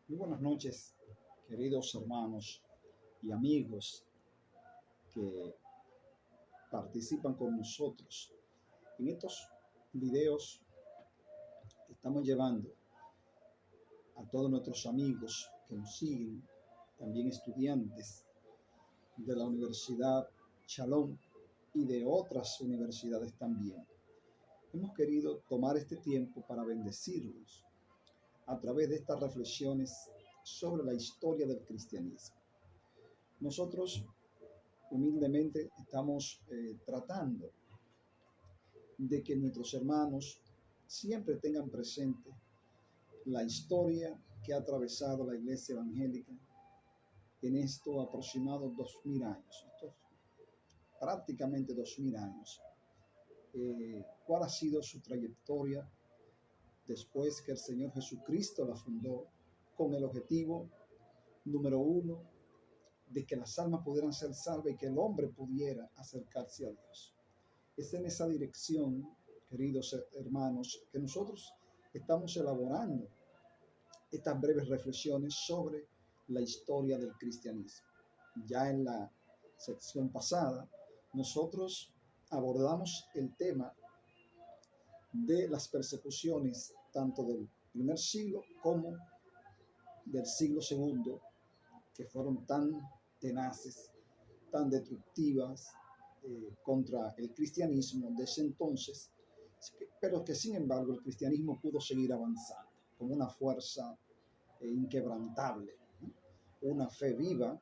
Muy buenas noches, queridos hermanos y amigos que participan con nosotros en estos videos que estamos llevando a todos nuestros amigos que nos siguen, también estudiantes de la Universidad Shalom y de otras universidades también. Hemos querido tomar este tiempo para bendecirlos a través de estas reflexiones sobre la historia del cristianismo. Nosotros humildemente estamos tratando de que nuestros hermanos siempre tengan presente la historia que ha atravesado la iglesia evangélica en estos aproximados 2000 años, estos prácticamente 2000 años. ¿Cuál ha sido su trayectoria después que el Señor Jesucristo la fundó con el objetivo número uno de que las almas pudieran ser salvas y que el hombre pudiera acercarse a Dios? Es en esa dirección, queridos hermanos, que nosotros estamos elaborando estas breves reflexiones sobre la historia del cristianismo. Ya en la sección pasada, nosotros abordamos el tema de las persecuciones tanto del primer siglo como del siglo segundo, que fueron tan tenaces, tan destructivas contra el cristianismo de ese entonces, pero que sin embargo el cristianismo pudo seguir avanzando con una fuerza inquebrantable, ¿no? Una fe viva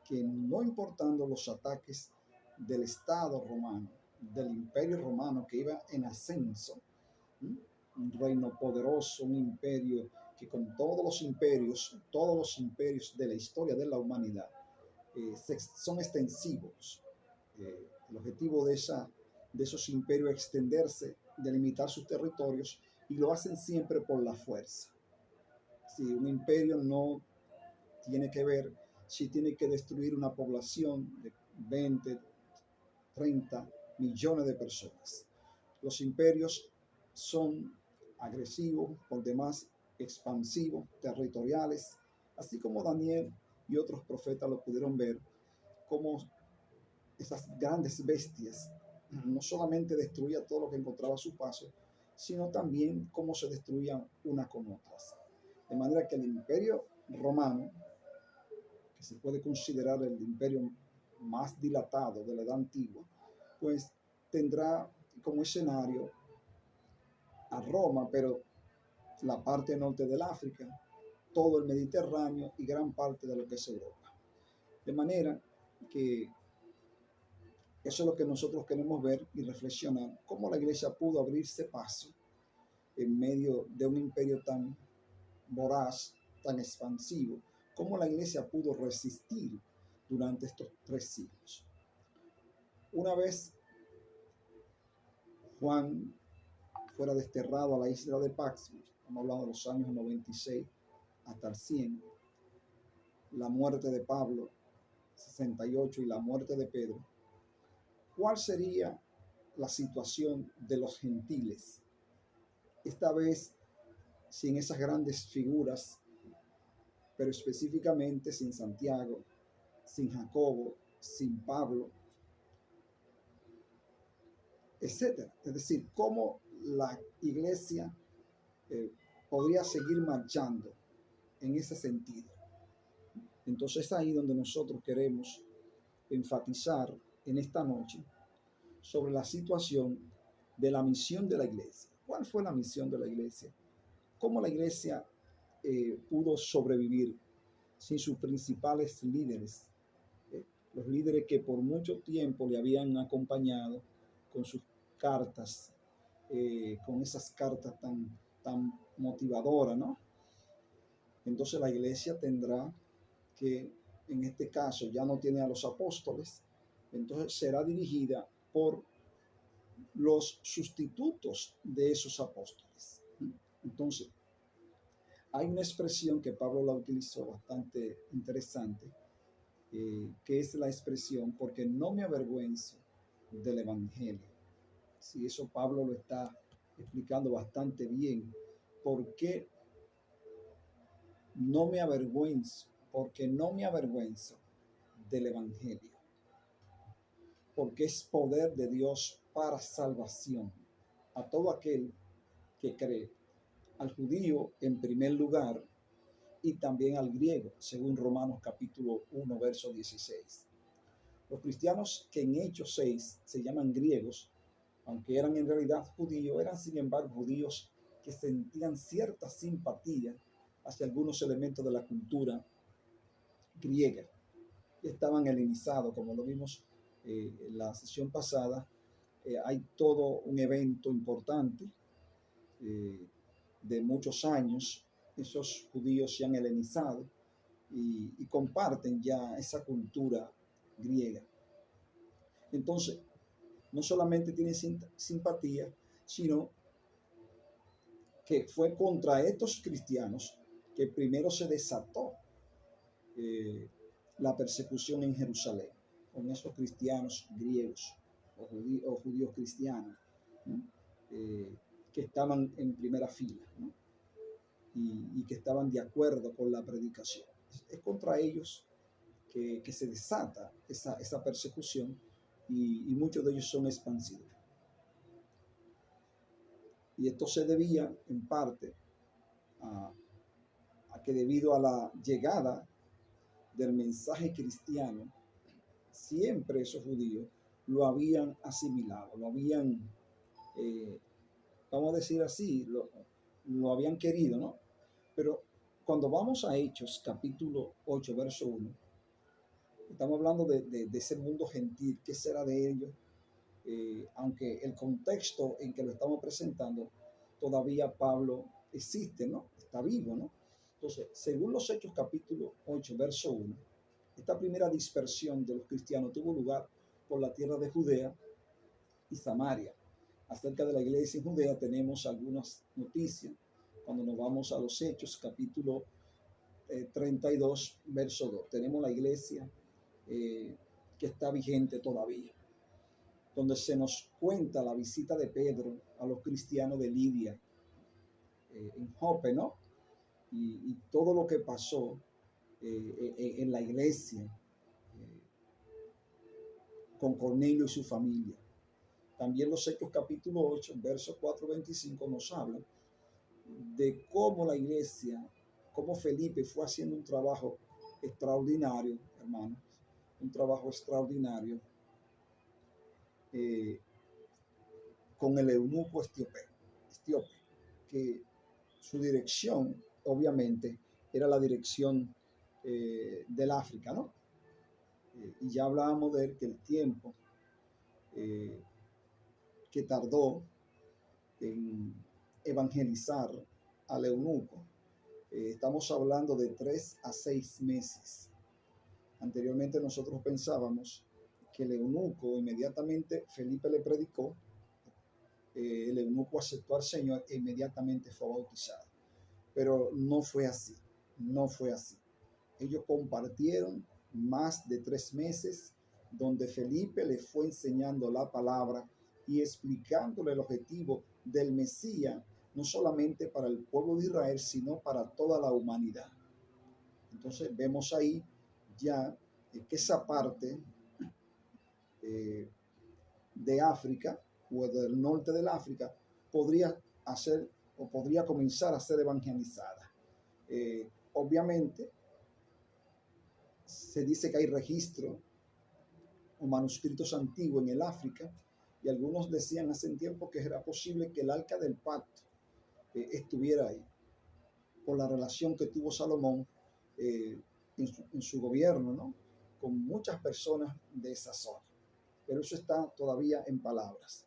que, no importando los ataques del Estado romano, del Imperio romano que iba en ascenso, ¿no? Un reino poderoso, un imperio que, con todos los imperios de la historia de la humanidad, son extensivos. El objetivo de esos imperios es extenderse, delimitar sus territorios, y lo hacen siempre por la fuerza. Si un imperio no tiene que ver si tiene que destruir una población de 20, 30 millones de personas. Los imperios son agresivos, por demás expansivos, territoriales, así como Daniel y otros profetas lo pudieron ver, como esas grandes bestias no solamente destruía todo lo que encontraba a su paso, sino también cómo se destruían unas con otras. De manera que el imperio romano, que se puede considerar el imperio más dilatado de la edad antigua, pues tendrá como escenario a Roma, pero la parte norte del África, todo el Mediterráneo y gran parte de lo que es Europa. De manera que eso es lo que nosotros queremos ver y reflexionar, cómo la iglesia pudo abrirse paso en medio de un imperio tan voraz, tan expansivo, cómo la iglesia pudo resistir durante estos 3 siglos. Una vez Juan fuera desterrado a la isla de Patmos, estamos hablando de los años 96 hasta el 100, la muerte de Pablo, 68, y la muerte de Pedro, ¿cuál sería la situación de los gentiles? Esta vez sin esas grandes figuras, pero específicamente sin Santiago, sin Jacobo, sin Pablo, etcétera. Es decir, cómo la iglesia podría seguir marchando en ese sentido. Entonces es ahí donde nosotros queremos enfatizar en esta noche sobre la situación de la misión de la iglesia. ¿Cuál fue la misión de la iglesia? ¿Cómo la iglesia pudo sobrevivir sin sus principales líderes? Los líderes que por mucho tiempo le habían acompañado con sus cartas, con esas cartas tan motivadoras, ¿no? Entonces la iglesia tendrá que, en este caso, ya no tiene a los apóstoles, entonces será dirigida por los sustitutos de esos apóstoles. Entonces, hay una expresión que Pablo la utilizó bastante interesante, que es la expresión porque no me avergüenzo del evangelio. Si eso Pablo lo está explicando bastante bien, por qué no me avergüenzo, porque no me avergüenzo del Evangelio, porque es poder de Dios para salvación a todo aquel que cree, al judío en primer lugar y también al griego, según Romanos capítulo 1, verso 16. Los cristianos que en Hechos 6 se llaman griegos, aunque eran en realidad judíos, eran sin embargo judíos que sentían cierta simpatía hacia algunos elementos de la cultura griega. Estaban helenizados, como lo vimos en la sesión pasada. Hay todo un evento importante de muchos años. Esos judíos se han helenizado y comparten ya esa cultura griega. Entonces, no solamente tienen simpatía, sino que fue contra estos cristianos que primero se desató la persecución en Jerusalén, con esos cristianos griegos o judíos cristianos, ¿no? Que estaban en primera fila, ¿no? y que estaban de acuerdo con la predicación. Es contra ellos que se desata esa persecución y muchos de ellos son expansivos. Y esto se debía en parte a que debido a la llegada del mensaje cristiano, siempre esos judíos lo habían asimilado, lo habían, vamos a decir así, lo habían querido, ¿no? Pero cuando vamos a Hechos, capítulo 8, verso 1, estamos hablando de ese mundo gentil. ¿Qué será de ellos? Aunque el contexto en que lo estamos presentando, todavía Pablo existe, ¿no? Está vivo, ¿no? Entonces, según los Hechos capítulo 8, verso 1, esta primera dispersión de los cristianos tuvo lugar por la tierra de Judea y Samaria. Acerca de la iglesia en Judea tenemos algunas noticias cuando nos vamos a los Hechos capítulo 32, verso 2. Tenemos la iglesia que está vigente todavía, donde se nos cuenta la visita de Pedro a los cristianos de Lidia, en Jope, ¿no? Y todo lo que pasó en la iglesia con Cornelio y su familia. También los Hechos capítulo 8, versos 4-25 nos hablan de cómo la iglesia, cómo Felipe fue haciendo un trabajo extraordinario, hermanos, un trabajo extraordinario con el eunuco etíope, que su dirección, obviamente, era la dirección del África, ¿no? Y ya hablábamos de que el tiempo que tardó en evangelizar al eunuco, estamos hablando de 3 a 6 meses. Anteriormente nosotros pensábamos que el eunuco, inmediatamente Felipe le predicó, el eunuco aceptó al Señor e inmediatamente fue bautizado. Pero no fue así, no fue así. Ellos compartieron más de 3 meses donde Felipe le fue enseñando la palabra y explicándole el objetivo del Mesías, no solamente para el pueblo de Israel, sino para toda la humanidad. Entonces vemos ahí ya que esa parte de África o del norte del África podría hacer o podría comenzar a ser evangelizada. Obviamente se dice que hay registros o manuscritos antiguos en el África, y algunos decían hace un tiempo que era posible que el arca del pacto estuviera ahí, por la relación que tuvo Salomón en su gobierno, ¿no? Con muchas personas de esa zona. Pero eso está todavía en palabras.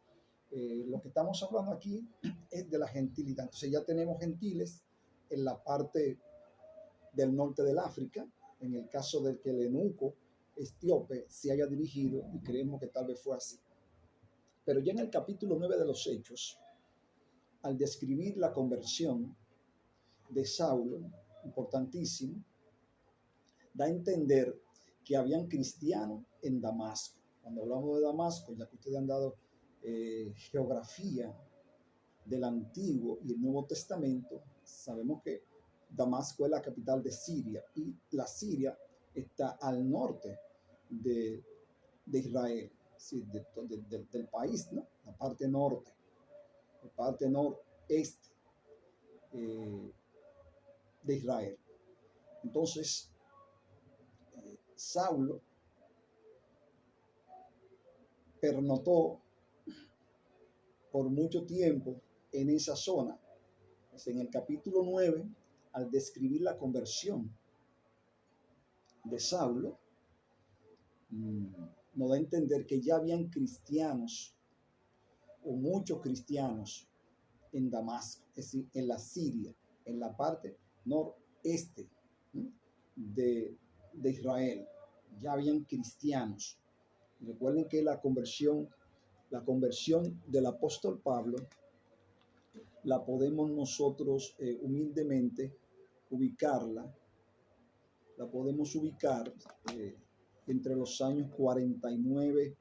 Lo que estamos hablando aquí es de la gentilidad. Entonces ya tenemos gentiles en la parte del norte del África, en el caso del que el eunuco etíope se haya dirigido, y creemos que tal vez fue así. Pero ya en el capítulo 9 de los Hechos, al describir la conversión de Saulo, importantísimo, da a entender que habían cristianos en Damasco. Cuando hablamos de Damasco, ya que ustedes han dado geografía del Antiguo y el Nuevo Testamento, sabemos que Damasco es la capital de Siria y la Siria está al norte de, de Israel, sí, del país, ¿no? La parte noreste eh, de Israel. Entonces, Saulo pernoctó por mucho tiempo en esa zona. Pues en el capítulo 9, al describir la conversión de Saulo, nos da a entender que ya habían cristianos o muchos cristianos en Damasco, es decir, en la Siria, en la parte noreste de Israel. Ya habían cristianos. Recuerden que la conversión del apóstol Pablo la podemos nosotros humildemente ubicarla, la podemos ubicar entre los años 49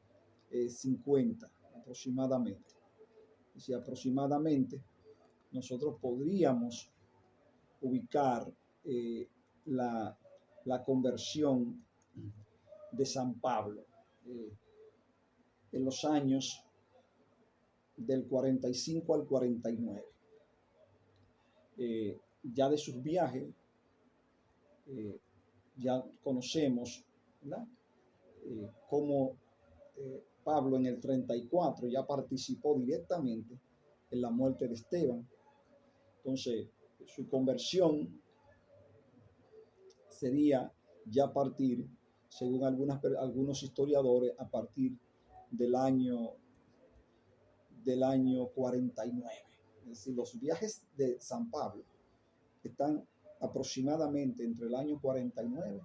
50 aproximadamente. Si aproximadamente nosotros podríamos ubicar la conversión de San Pablo en los años del 45 al 49. Ya de sus viajes, ya conocemos, ¿verdad? Cómo Pablo en el 34 ya participó directamente en la muerte de Esteban. Entonces, su conversión sería ya a partir, según algunos historiadores, a partir del año 49. Es decir, los viajes de San Pablo están aproximadamente entre el año 49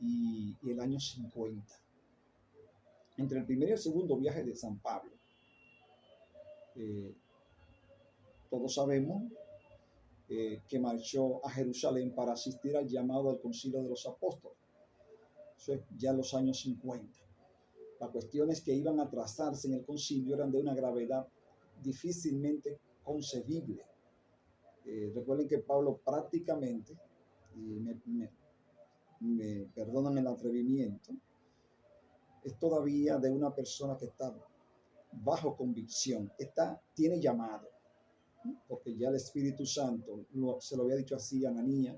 y el año 50. Entre el primer y el segundo viaje de San Pablo, todos sabemos que marchó a Jerusalén para asistir al llamado al Concilio de los Apóstoles. Eso es ya en los años 50. Las cuestiones que iban a trazarse en el concilio eran de una gravedad difícilmente concebible. Recuerden que Pablo prácticamente, y me perdonan el atrevimiento, es todavía de una persona que está bajo convicción, tiene llamado, porque ya el Espíritu Santo se lo había dicho así a Ananías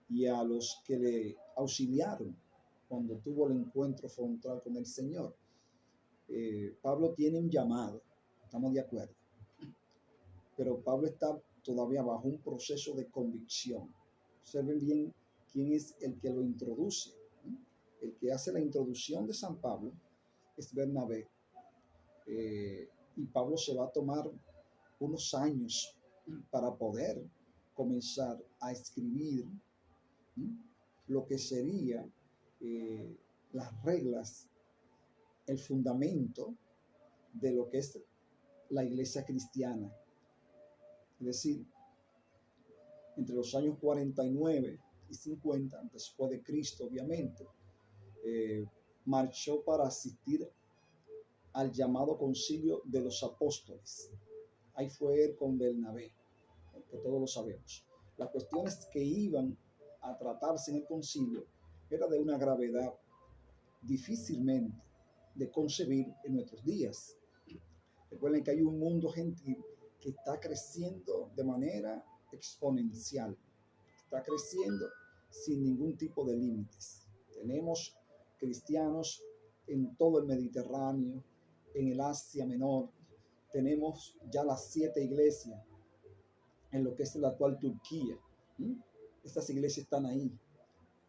y a los que le auxiliaron cuando tuvo el encuentro frontal con el Señor. Pablo tiene un llamado, estamos de acuerdo, pero Pablo está todavía bajo un proceso de convicción. Observen bien quién es el que lo introduce. El que hace la introducción de San Pablo es Bernabé. Y Pablo se va a tomar unos años para poder comenzar a escribir lo que sería las reglas, el fundamento de lo que es la iglesia cristiana. Es decir, entre los años 49 y 50, después de Cristo, obviamente, marchó para asistir al llamado concilio de los apóstoles. Ahí fue él con Bernabé, que todos lo sabemos. Las cuestiones que iban a tratarse en el concilio era de una gravedad difícilmente de concebir en nuestros días. Recuerden que hay un mundo gentil que está creciendo de manera exponencial, está creciendo sin ningún tipo de límites. Tenemos cristianos en todo el Mediterráneo, en el Asia Menor, tenemos ya las 7 iglesias en lo que es la actual Turquía. Estas iglesias están ahí.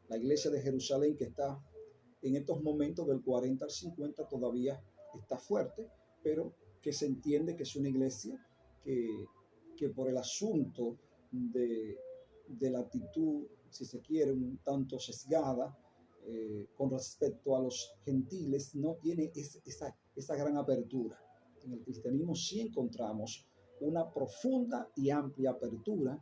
La iglesia de Jerusalén, que está en estos momentos del 40 al 50, todavía está fuerte, pero que se entiende que es una iglesia que por el asunto de la actitud, si se quiere, un tanto sesgada con respecto a los gentiles, no tiene esa gran apertura. En el cristianismo sí encontramos una profunda y amplia apertura,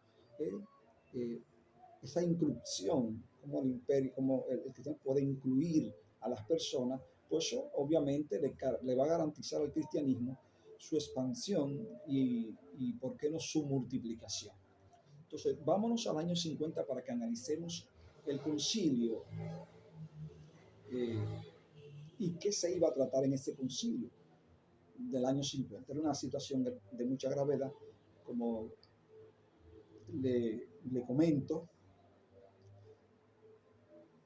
esa inclusión, como el imperio, como el cristiano puede incluir a las personas, pues eso obviamente le va a garantizar al cristianismo su expansión y ¿por qué no su multiplicación? Entonces, vámonos al año 50 para que analicemos el concilio eh, y qué se iba a tratar en ese concilio del año 50. Era una situación de mucha gravedad, como le comento,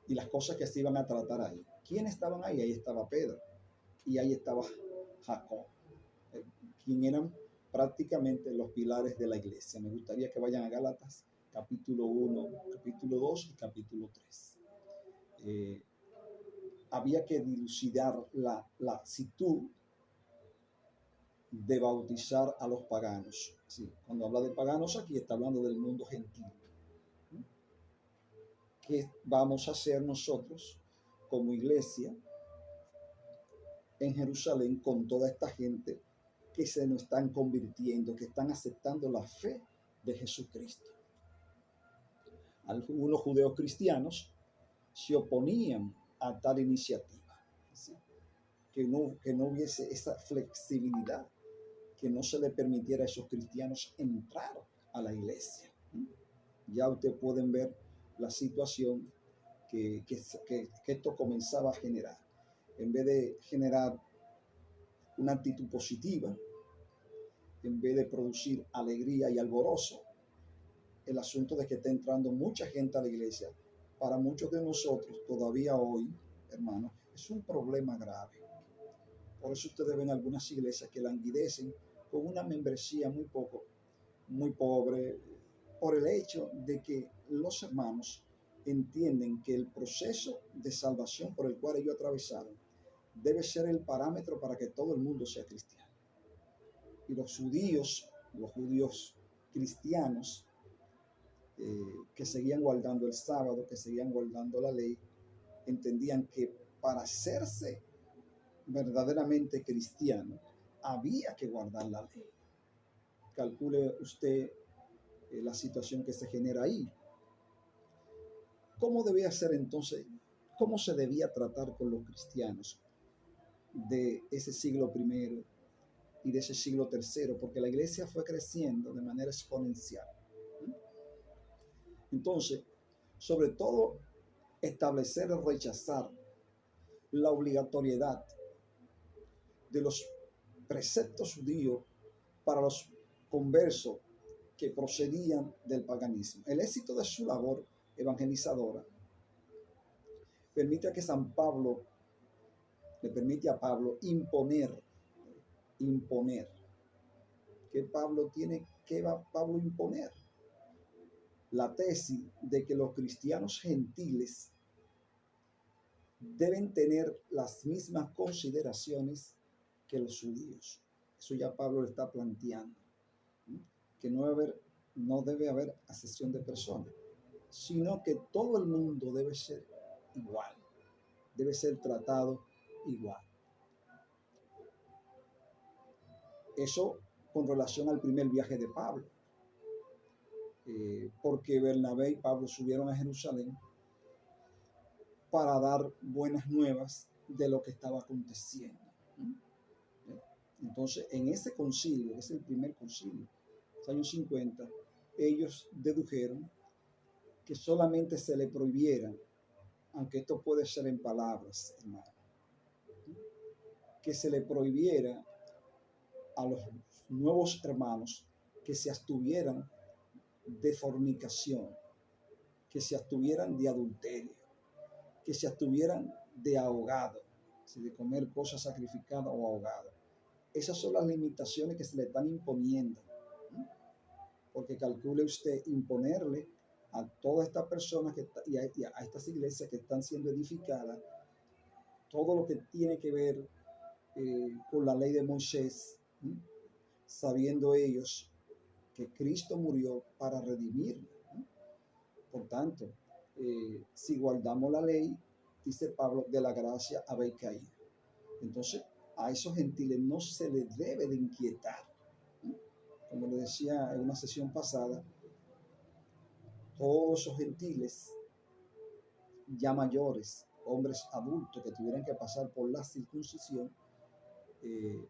y las cosas que se iban a tratar ahí. ¿Quiénes estaban ahí? Ahí estaba Pedro y ahí estaba Jacob, quien eran prácticamente los pilares de la iglesia. Me gustaría que vayan a Gálatas, capítulo 1, capítulo 2 y capítulo 3. Había que dilucidar la actitud de bautizar a los paganos. Sí, cuando habla de paganos aquí está hablando del mundo gentil. ¿Qué vamos a hacer nosotros como iglesia en Jerusalén con toda esta gente que se nos están convirtiendo, que están aceptando la fe de Jesucristo? Algunos judeos cristianos se oponían a tal iniciativa, ¿sí? que no hubiese esa flexibilidad, que no se le permitiera a esos cristianos entrar a la iglesia. Ya ustedes pueden ver la situación que esto comenzaba a generar. En vez de generar una actitud positiva, en vez de producir alegría y alborozo, el asunto de que está entrando mucha gente a la iglesia, para muchos de nosotros todavía hoy, hermanos, es un problema grave. Por eso ustedes ven algunas iglesias que languidecen con una membresía muy pobre, por el hecho de que los hermanos entienden que el proceso de salvación por el cual ellos atravesaron debe ser el parámetro para que todo el mundo sea cristiano. Y los judíos cristianos, que seguían guardando el sábado, que seguían guardando la ley, entendían que para hacerse verdaderamente cristiano había que guardar la ley. Calcule usted la situación que se genera ahí. ¿Cómo debía ser entonces? ¿Cómo se debía tratar con los cristianos de ese siglo I y de ese siglo III? Porque la iglesia fue creciendo de manera exponencial. Entonces, sobre todo, establecer y rechazar la obligatoriedad de los preceptos judíos para los conversos que procedían del paganismo. El éxito de su labor evangelizadora permite a Pablo imponer. ¿Qué va Pablo a imponer? La tesis de que los cristianos gentiles deben tener las mismas consideraciones que los judíos. Eso ya Pablo lo está planteando, que no debe haber acepción de personas, sino que todo el mundo debe ser igual, debe ser tratado igual. Eso con relación al primer viaje de Pablo, porque Bernabé y Pablo subieron a Jerusalén para dar buenas nuevas de lo que estaba aconteciendo. Entonces, en ese concilio, que es el primer concilio, los años 50, ellos dedujeron que solamente se le prohibiera, aunque esto puede ser en palabras, hermano, que se le prohibiera a los nuevos hermanos que se abstuvieran de fornicación, que se abstuvieran de adulterio, que se abstuvieran de ahogado, de comer cosas sacrificadas o ahogado. Esas son las limitaciones que se le están imponiendo, porque calcule usted imponerle a todas estas personas y a estas iglesias que están siendo edificadas todo lo que tiene que ver con la ley de Moisés, sabiendo ellos que Cristo murió para redimirlo. Por tanto, si guardamos la ley, dice Pablo, de la gracia habéis caído. Entonces, a esos gentiles no se les debe de inquietar. Como le decía en una sesión pasada, todos esos gentiles ya mayores, hombres adultos que tuvieran que pasar por la circuncisión,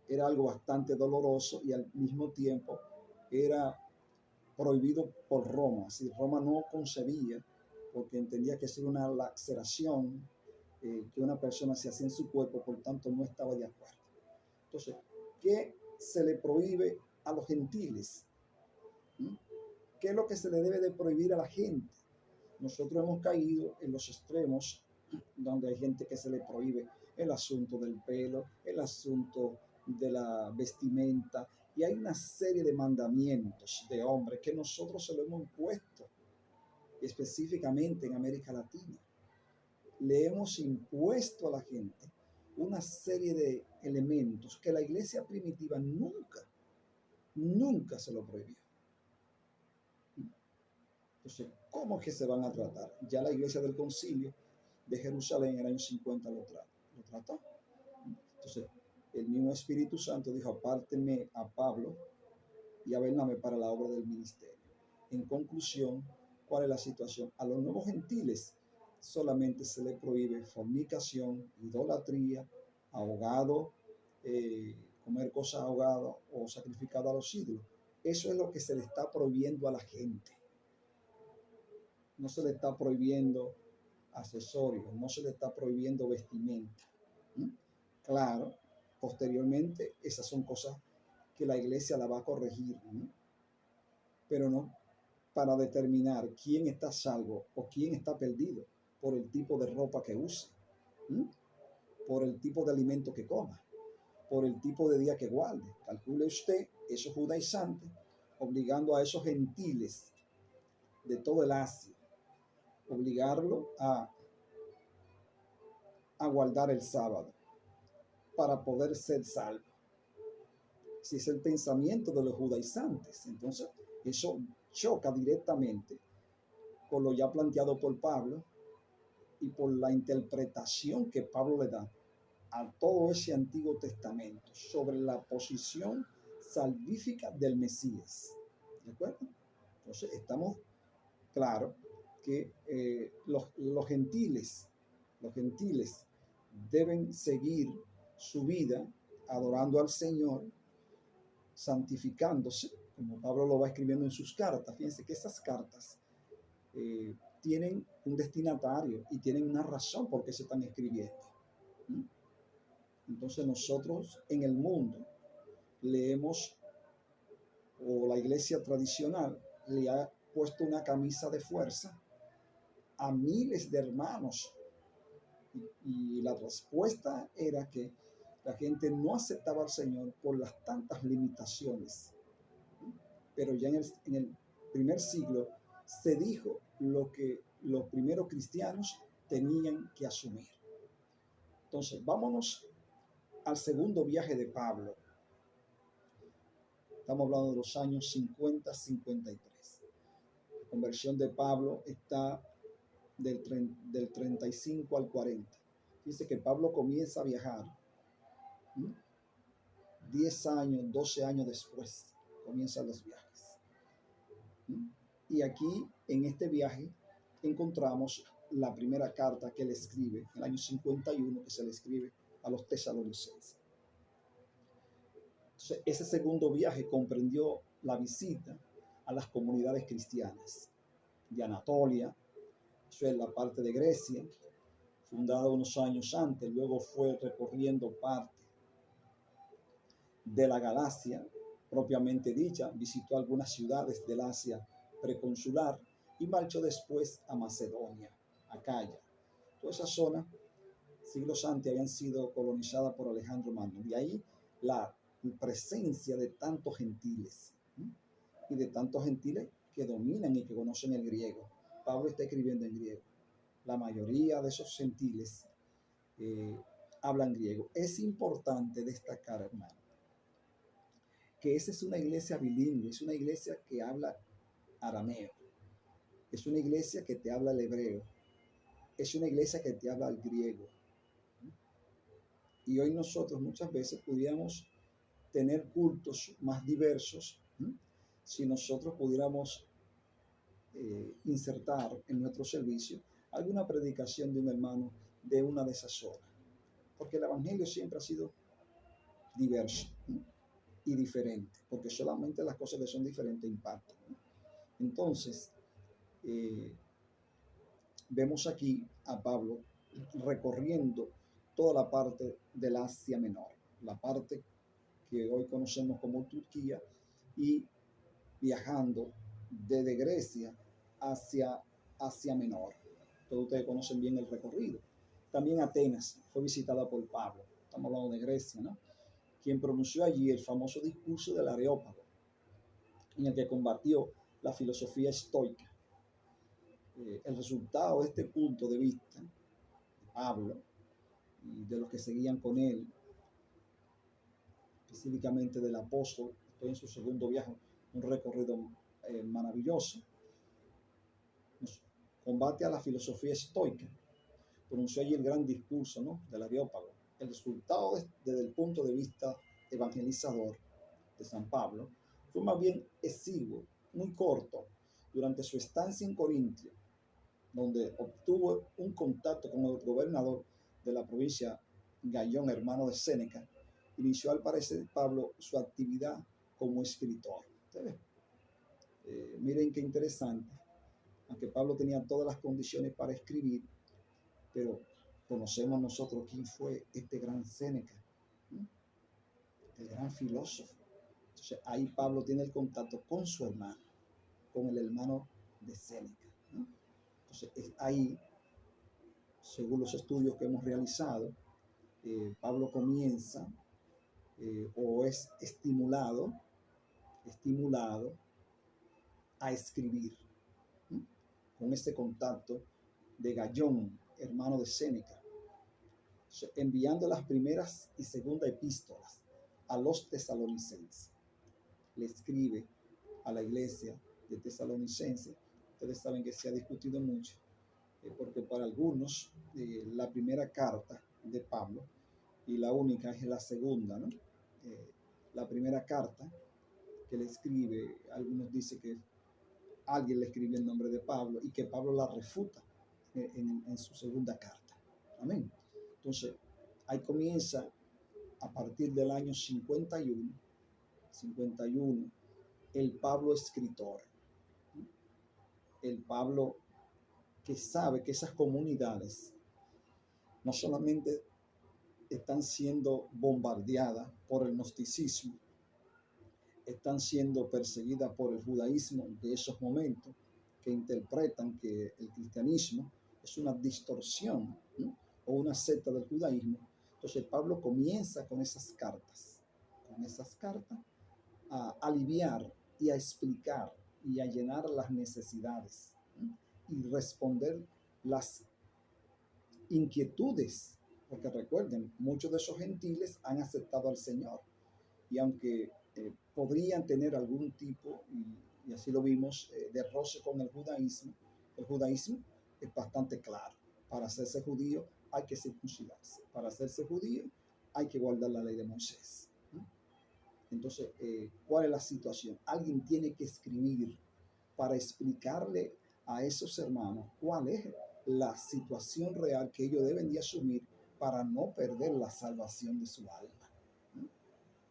era algo bastante doloroso y al mismo tiempo era prohibido por Roma. Si Roma no concebía, porque entendía que eso era una laceración que una persona se hacía en su cuerpo, por tanto no estaba de acuerdo. Entonces, ¿qué se le prohíbe a los gentiles? ¿Mm? ¿Qué es lo que se le debe de prohibir a la gente? Nosotros hemos caído en los extremos, donde hay gente que se le prohíbe el asunto del pelo, el asunto de la vestimenta, y hay una serie de mandamientos de hombres que nosotros se lo hemos impuesto, específicamente en América Latina. Le hemos impuesto a la gente una serie de elementos que la iglesia primitiva nunca se lo prohibió. Entonces, ¿cómo es que se van a tratar? Ya la iglesia del concilio de Jerusalén en el año 50 lo trató. Entonces, el mismo Espíritu Santo dijo, apártenme a Pablo y a Bernabé para la obra del ministerio. En conclusión, ¿cuál es la situación? A los nuevos gentiles solamente se les prohíbe fornicación, idolatría, ahogado, comer cosas ahogadas o sacrificado a los ídolos. Eso es lo que se le está prohibiendo a la gente. No se le está prohibiendo accesorios, no se le está prohibiendo vestimenta. ¿Mm? Claro, posteriormente esas son cosas que la iglesia la va a corregir, ¿no? Pero no para determinar quién está salvo o quién está perdido por el tipo de ropa que use, ¿Mm? Por el tipo de alimento que coma, por el tipo de día que guarde. Calcule usted esos judaizantes obligando a esos gentiles de todo el Asia, obligarlo a guardar el sábado para poder ser salvo. Si es el pensamiento de los judaizantes, entonces eso choca directamente con lo ya planteado por Pablo y por la interpretación que Pablo le da a todo ese Antiguo Testamento sobre la posición salvífica del Mesías. ¿De acuerdo? Entonces estamos claros que los gentiles deben seguir su vida adorando al Señor, santificándose, como Pablo lo va escribiendo en sus cartas. Fíjense que esas cartas tienen un destinatario y tienen una razón por qué se están escribiendo. ¿Mm? Entonces nosotros en el mundo leemos, o la iglesia tradicional le ha puesto una camisa de fuerza a miles de hermanos y la respuesta era que la gente no aceptaba al Señor por las tantas limitaciones. Pero ya en el primer siglo se dijo lo que los primeros cristianos tenían que asumir. Entonces, vámonos al segundo viaje de Pablo. Estamos hablando de los años 50-53. La conversión de Pablo está del 35 al 40. Dice que Pablo comienza a viajar 10 años, 12 años después comienzan los viajes. Y aquí, en este viaje, encontramos la primera carta que él escribe, en el año 51, que se le escribe a los tesalonicenses. Entonces, ese segundo viaje comprendió la visita a las comunidades cristianas de Anatolia, eso es la parte de Grecia, fundada unos años antes, luego fue recorriendo parte de la Galacia, propiamente dicha, visitó algunas ciudades del Asia preconsular y marchó después a Macedonia, Acaya. Toda esa zona, siglos antes, habían sido colonizadas por Alejandro Magno. De ahí la presencia de tantos gentiles, y de tantos gentiles que dominan y que conocen el griego. Pablo está escribiendo en griego. La mayoría de esos gentiles hablan griego. Es importante destacar, hermano, que esa es una iglesia bilingüe, es una iglesia que habla arameo, es una iglesia que te habla el hebreo, es una iglesia que te habla el griego. Y hoy nosotros muchas veces pudiéramos tener cultos más diversos, si nosotros pudiéramos insertar en nuestro servicio alguna predicación de un hermano de una de esas zonas, porque el evangelio siempre ha sido diverso y diferente, porque solamente las cosas que son diferentes impactan. Entonces, vemos aquí a Pablo recorriendo toda la parte del Asia Menor, la parte que hoy conocemos como Turquía, y viajando desde Grecia hacia Asia Menor. Todos ustedes conocen bien el recorrido. También Atenas fue visitada por Pablo, estamos hablando de Grecia, ¿no? Quien pronunció allí el famoso discurso del Areópago, en el que combatió la filosofía estoica. El resultado de este punto de vista de Pablo y de los que seguían con él, específicamente del apóstol, estoy en su segundo viaje, un recorrido maravilloso, combate a la filosofía estoica, pronunció allí el gran discurso, ¿no?, del Areópago. El resultado desde el punto de vista evangelizador de San Pablo fue más bien exiguo, muy corto, durante su estancia en Corintio, donde obtuvo un contacto con el gobernador de la provincia Gallón, hermano de Séneca. Inició al parecer Pablo su actividad como escritor. Miren qué interesante, aunque Pablo tenía todas las condiciones para escribir, pero conocemos nosotros quién fue este gran Séneca, ¿no?, el gran filósofo. Entonces ahí Pablo tiene el contacto con su hermano, con el hermano de Séneca, ¿no? Entonces ahí, según los estudios que hemos realizado, Pablo comienza o es estimulado a escribir, ¿no?, con este contacto de Gallón, hermano de Séneca, enviando las primeras y segunda epístolas a los tesalonicenses. Le escribe a la iglesia de Tesalonicenses. Ustedes saben que se ha discutido mucho, porque para algunos la primera carta de Pablo y la única es la segunda, ¿no? La primera carta que le escribe, algunos dicen que alguien le escribe el nombre de Pablo y que Pablo la refuta en su segunda carta. Amén. Entonces, ahí comienza a partir del año 51, el Pablo escritor, el Pablo que sabe que esas comunidades no solamente están siendo bombardeadas por el gnosticismo, están siendo perseguidas por el judaísmo de esos momentos, que interpretan que el cristianismo es una distorsión, ¿no?, o una secta del judaísmo. Entonces Pablo comienza con esas cartas a aliviar y a explicar y a llenar las necesidades, ¿no?, y responder las inquietudes, porque recuerden, muchos de esos gentiles han aceptado al Señor, y aunque podrían tener algún tipo, y así lo vimos, de roce con el judaísmo es bastante claro. Para hacerse judío hay que circuncidarse, para hacerse judío hay que guardar la ley de Moisés, ¿no? Entonces, ¿cuál es la situación? Alguien tiene que escribir para explicarle a esos hermanos cuál es la situación real que ellos deben de asumir para no perder la salvación de su alma, ¿no?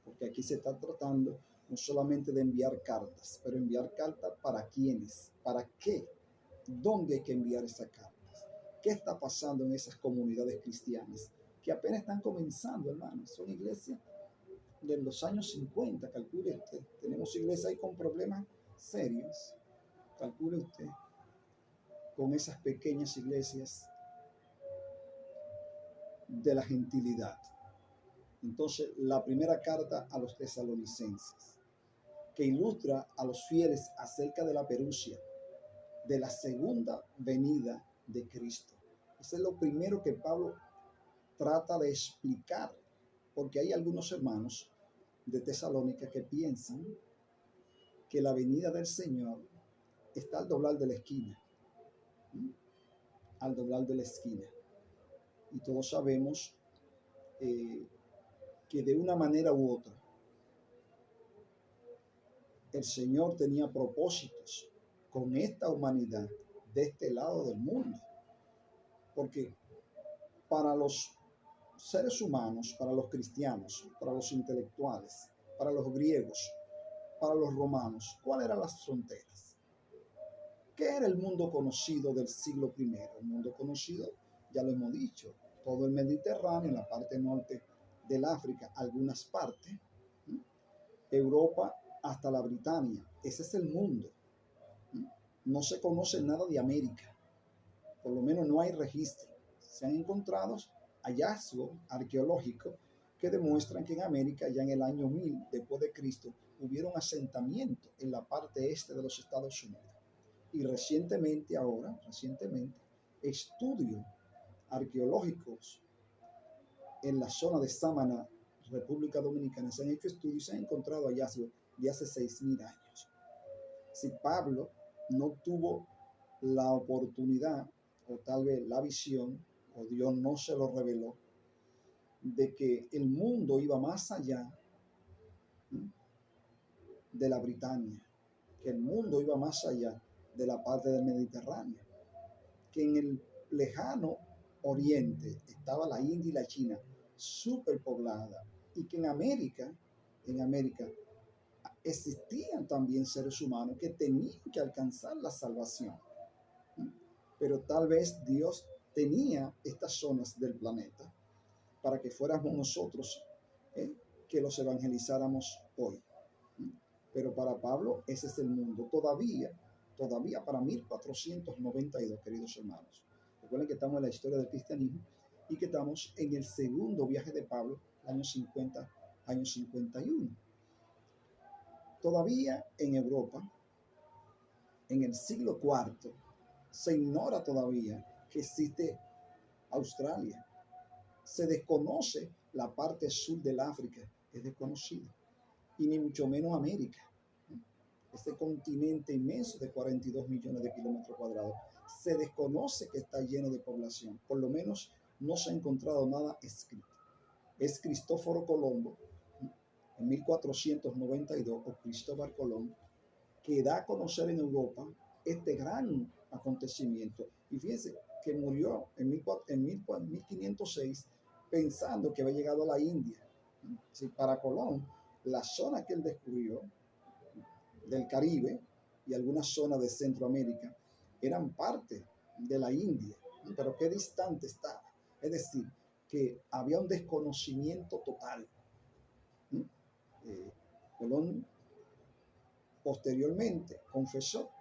Porque aquí se está tratando no solamente de enviar cartas, pero enviar cartas para quiénes, para qué, dónde hay que enviar esas cartas, qué está pasando en esas comunidades cristianas que apenas están comenzando, hermanos. Son iglesias de los años 50, calcule usted. Tenemos iglesias ahí con problemas serios, calcule usted, con esas pequeñas iglesias de la gentilidad. Entonces, la primera carta a los tesalonicenses, que ilustra a los fieles acerca de la perusia, de la segunda venida de Cristo. Eso es lo primero que Pablo trata de explicar, porque hay algunos hermanos de Tesalónica que piensan que la venida del Señor está al doblar de la esquina, ¿sí?, al doblar de la esquina. Y todos sabemos que de una manera u otra el Señor tenía propósitos con esta humanidad de este lado del mundo, porque para los seres humanos, para los cristianos, para los intelectuales, para los griegos, para los romanos, ¿cuáles eran las fronteras? ¿Qué era el mundo conocido del siglo I? El mundo conocido, ya lo hemos dicho, todo el Mediterráneo, en la parte norte del África, algunas partes, ¿sí? Europa hasta la Britania. Ese es el mundo. ¿Sí? No se conoce nada de América, por lo menos no hay registro. Se han encontrado hallazgos arqueológicos que demuestran que en América, ya en el año 1000 después de Cristo, hubieron asentamientos en la parte este de los Estados Unidos. Y recientemente, estudios arqueológicos en la zona de Samaná, República Dominicana, se han hecho estudios y se han encontrado hallazgos de hace 6000 años. Si Pablo no tuvo la oportunidad, o tal vez la visión, o Dios no se lo reveló, de que el mundo iba más allá, ¿sí?, de la Britania, que el mundo iba más allá de la parte del Mediterráneo, que en el lejano oriente estaba la India y la China superpoblada, y que en América existían también seres humanos que tenían que alcanzar la salvación. Pero tal vez Dios tenía estas zonas del planeta para que fuéramos nosotros, que los evangelizáramos hoy. Pero para Pablo ese es el mundo. Todavía para 1492, queridos hermanos. Recuerden que estamos en la historia del cristianismo y que estamos en el segundo viaje de Pablo, año 50, año 51. Todavía en Europa, en el siglo IV, se ignora todavía que existe Australia. Se desconoce la parte sur del África, es desconocida. Y ni mucho menos América. Este continente inmenso de 42 millones de kilómetros cuadrados, se desconoce que está lleno de población. Por lo menos no se ha encontrado nada escrito. Es Cristóforo Colombo, en 1492, o Cristóbal Colón, que da a conocer en Europa este gran acontecimiento. Y fíjense que murió en 1506 pensando que había llegado a la India. Sí, para Colón, la zona que él descubrió del Caribe y algunas zonas de Centroamérica eran parte de la India, pero qué distante estaba. Es decir, que había un desconocimiento total. Colón posteriormente confesó,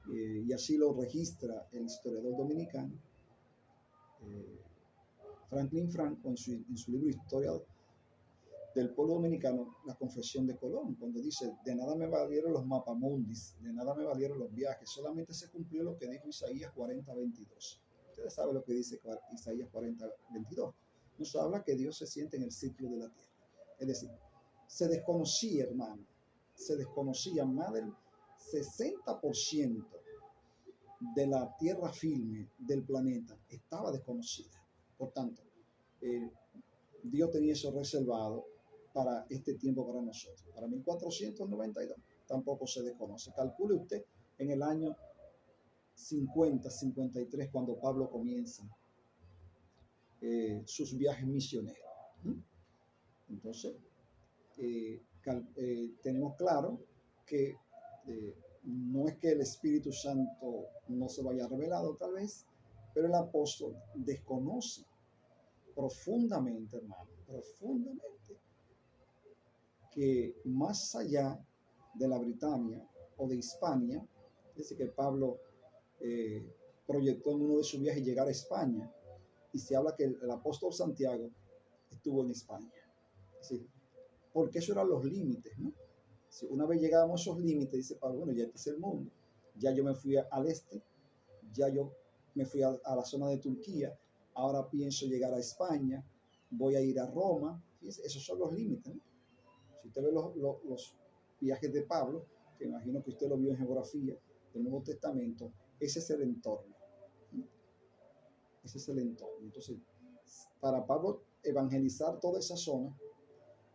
y así lo registra el historiador dominicano Franklin Franco en su libro Historia del pueblo dominicano, la confesión de Colón, cuando dice: de nada me valieron los mapamundis, de nada me valieron los viajes, solamente se cumplió lo que dijo Isaías 40:22. Ustedes saben lo que dice Isaías 40:22. Nos habla que Dios se siente en el ciclo de la tierra. Es decir, se desconocía, hermano, se desconocía más del 60% de la tierra firme del planeta, estaba desconocida. Por tanto, Dios tenía eso reservado para este tiempo para nosotros. Para 1492 tampoco se desconoce. Calcule usted en el año 50, 53, cuando Pablo comienza sus viajes misioneros. Entonces, tenemos claro que no es que el Espíritu Santo no se lo haya revelado tal vez, pero el apóstol desconoce profundamente, hermano, profundamente, que más allá de la Britania o de Hispania, dice que Pablo proyectó en uno de sus viajes llegar a España, y se habla que el apóstol Santiago estuvo en España. ¿Sí? Porque esos eran los límites, ¿no? Si una vez llegábamos a esos límites, dice Pablo, bueno, ya este es el mundo, ya yo me fui al este, ya yo me fui a la zona de Turquía, ahora pienso llegar a España, voy a ir a Roma. Fíjense, esos son los límites, ¿no? Si usted ve los viajes de Pablo, que imagino que usted lo vio en geografía del Nuevo Testamento, ese es el entorno. Ese es el entorno. Entonces, para Pablo evangelizar toda esa zona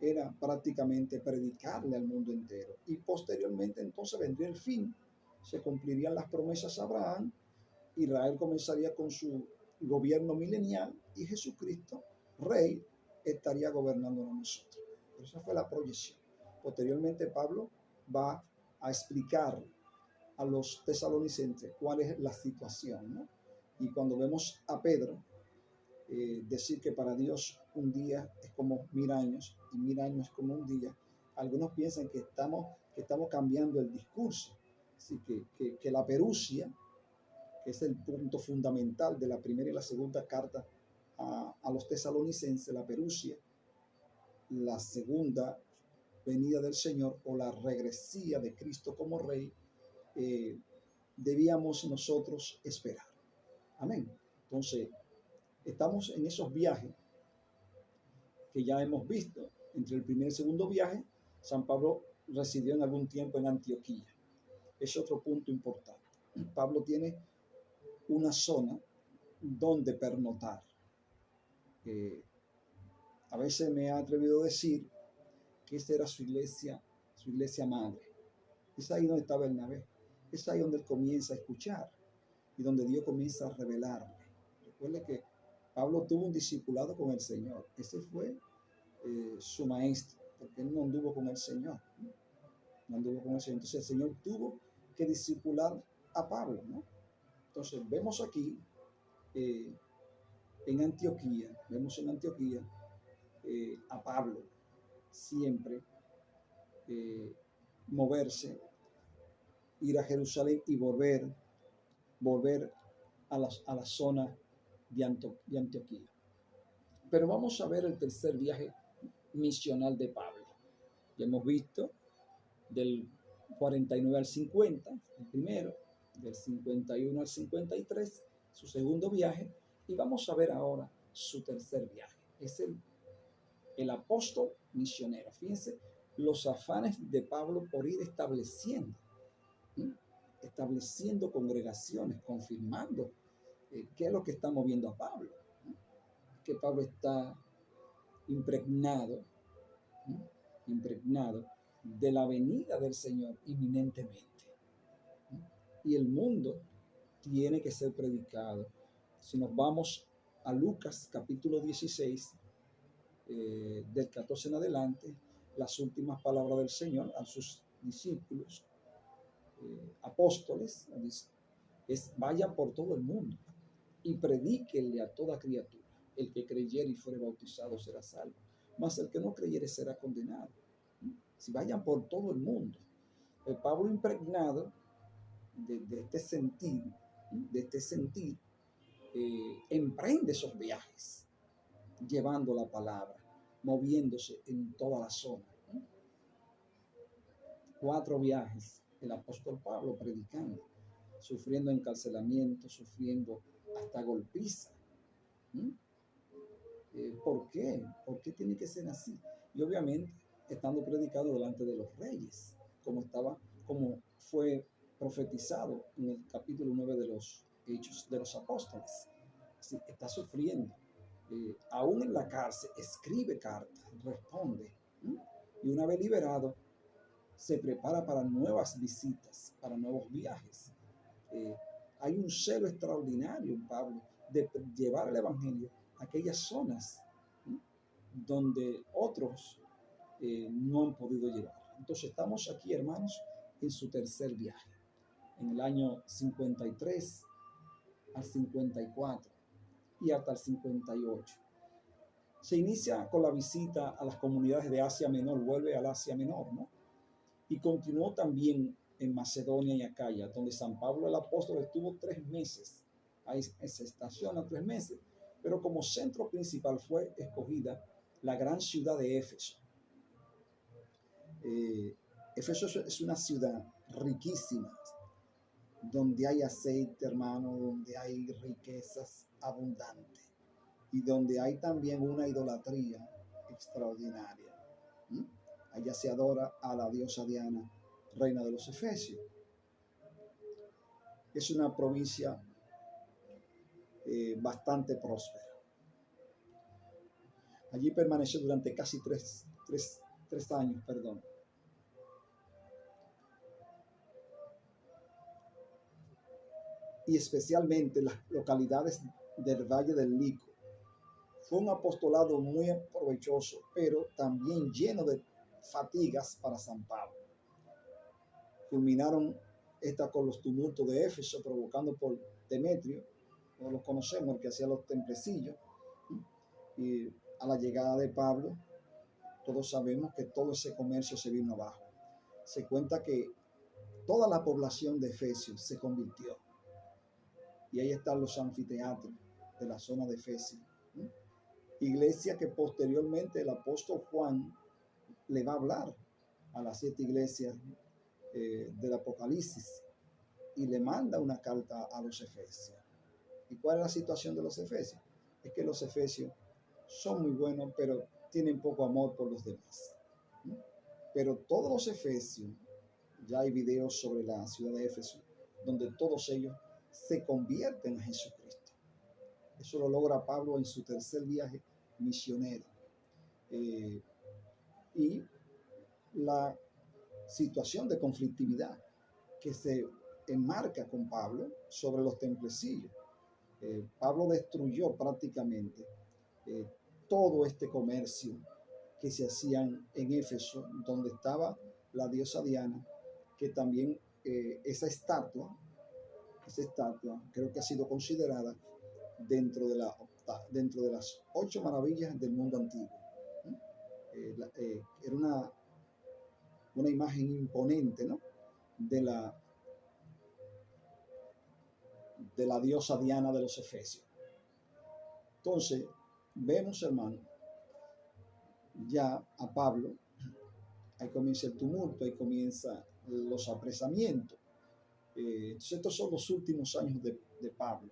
era prácticamente predicarle al mundo entero. Y posteriormente entonces vendría el fin, se cumplirían las promesas a Abraham, Israel comenzaría con su gobierno milenial y Jesucristo, rey, estaría gobernando a nosotros. Pero esa fue la proyección. Posteriormente Pablo va a explicar a los tesalonicenses cuál es la situación, ¿no? Y cuando vemos a Pedro decir que para Dios un día es como 1000 años y 1000 años es como un día, algunos piensan que estamos cambiando el discurso. Así que la perusia, que es el punto fundamental de la primera y la segunda carta a los tesalonicenses, la perusia, la segunda venida del Señor o la regresía de Cristo como Rey, eh, debíamos nosotros esperar. Amén. Entonces, estamos en esos viajes que ya hemos visto. Entre el primer y el segundo viaje, San Pablo residió en algún tiempo en Antioquía. Es otro punto importante. Pablo tiene una zona donde pernotar. A veces me ha atrevido a decir que esa era su iglesia madre. Es ahí donde está Bernabé. Es ahí donde él comienza a escuchar y donde Dios comienza a revelarle. Recuerde que Pablo tuvo un discipulado con el Señor. Ese fue su maestro, porque él no anduvo con el Señor. No anduvo con el Señor. Entonces el Señor tuvo que discipular a Pablo, ¿no? Entonces vemos aquí en Antioquía, a Pablo siempre moverse, ir a Jerusalén y volver a la zona de Antioquía. Pero vamos a ver el tercer viaje misional de Pablo. Ya hemos visto del 49 al 50, el primero, del 51 al 53, su segundo viaje, y vamos a ver ahora su tercer viaje. Es el apóstol misionero. Fíjense los afanes de Pablo por ir estableciendo congregaciones, confirmando qué es lo que está moviendo a Pablo. Que Pablo está impregnado de la venida del Señor inminentemente. Y el mundo tiene que ser predicado. Si nos vamos a Lucas capítulo 16, del 14 en adelante, las últimas palabras del Señor a sus discípulos, apóstoles, es: vayan por todo el mundo y predíquenle a toda criatura. El que creyere y fuere bautizado será salvo, mas el que no creyere será condenado. Si vayan por todo el mundo. Pablo, impregnado de este sentir, emprende esos viajes, llevando la palabra, moviéndose en toda la zona. 4 viajes el apóstol Pablo predicando, sufriendo encarcelamiento, sufriendo hasta golpiza. ¿Por qué? ¿Por qué tiene que ser así? Y obviamente estando predicado delante de los reyes, como fue profetizado en el capítulo 9 de los Hechos de los Apóstoles. Así, está sufriendo. Aún en la cárcel, escribe cartas, responde. Y una vez liberado, se prepara para nuevas visitas, para nuevos viajes. Hay un celo extraordinario en Pablo de llevar el evangelio a aquellas zonas donde otros no han podido llegar. Entonces estamos aquí, hermanos, en su tercer viaje, en el año 53 al 54 y hasta el 58. Se inicia con la visita a las comunidades de Asia Menor, vuelve al Asia Menor, ¿no? Y continuó también en Macedonia y Acaya, donde San Pablo el apóstol estuvo 3 meses. Ahí se estaciona 3 meses, pero como centro principal fue escogida la gran ciudad de Éfeso. Éfeso es una ciudad riquísima, donde hay aceite, hermano, donde hay riquezas abundantes y donde hay también una idolatría extraordinaria. Allá se adora a la diosa Diana, reina de los Efesios. Es una provincia bastante próspera. Allí permaneció durante casi tres años, y especialmente las localidades del Valle del Lico. Fue un apostolado muy provechoso, pero también lleno de fatigas para San Pablo. Culminaron está con los tumultos de Éfeso, provocando por Demetrio, todos lo conocemos, el que hacía los templecillos. Y a la llegada de Pablo, todos sabemos que todo ese comercio se vino abajo. Se cuenta que toda la población de Efesios se convirtió. Y ahí están los anfiteatros de la zona de Efesios. Iglesia que posteriormente el apóstol Juan le va a hablar a las 7 iglesias del Apocalipsis y le manda una carta a los efesios. ¿Y cuál es la situación de los efesios? Es que los efesios son muy buenos, pero tienen poco amor por los demás. Pero todos los efesios, ya hay videos sobre la ciudad de Éfeso, donde todos ellos se convierten a Jesucristo. Eso lo logra Pablo en su tercer viaje misionero. Y la situación de conflictividad que se enmarca con Pablo sobre los templecillos. Pablo destruyó prácticamente todo este comercio que se hacían en Éfeso, donde estaba la diosa Diana, que también esa estatua creo que ha sido considerada dentro de las 8 maravillas del mundo antiguo. Era una imagen imponente, ¿no? de la diosa Diana de los Efesios. Entonces, vemos, hermano, ya a Pablo, ahí comienza el tumulto, ahí comienzan los apresamientos. Entonces, estos son los últimos años de Pablo,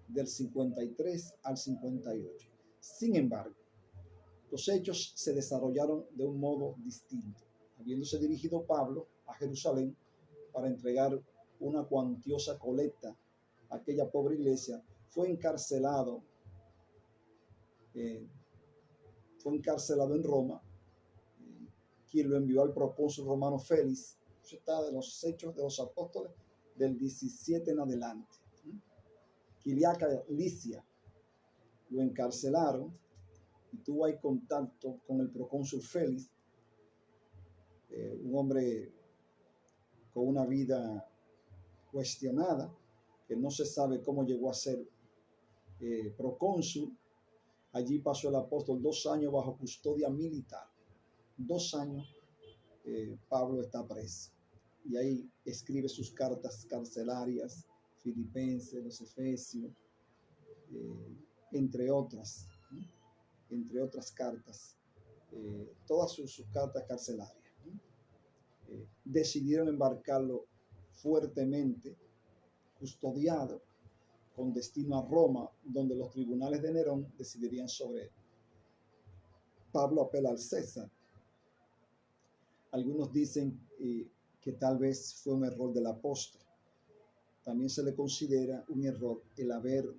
del 53 al 58. Sin embargo, los hechos se desarrollaron de un modo distinto. Habiéndose dirigido Pablo a Jerusalén para entregar una cuantiosa colecta a aquella pobre iglesia, fue encarcelado en Roma, quien lo envió al procónsul romano Félix. Eso está de los Hechos de los Apóstoles del 17 en adelante. Quiliaca Licia lo encarcelaron y tuvo ahí contacto con el procónsul Félix, un hombre con una vida cuestionada, que no se sabe cómo llegó a ser procónsul. Allí pasó el apóstol 2 años bajo custodia militar. 2 años Pablo está preso. Y ahí escribe sus cartas carcelarias, Filipenses, los Efesios, entre otras cartas, todas sus cartas carcelarias. Decidieron embarcarlo fuertemente, custodiado, con destino a Roma, donde los tribunales de Nerón decidirían sobre él. Pablo apela al César. Algunos dicen que tal vez fue un error del apóstol. También se le considera un error el haber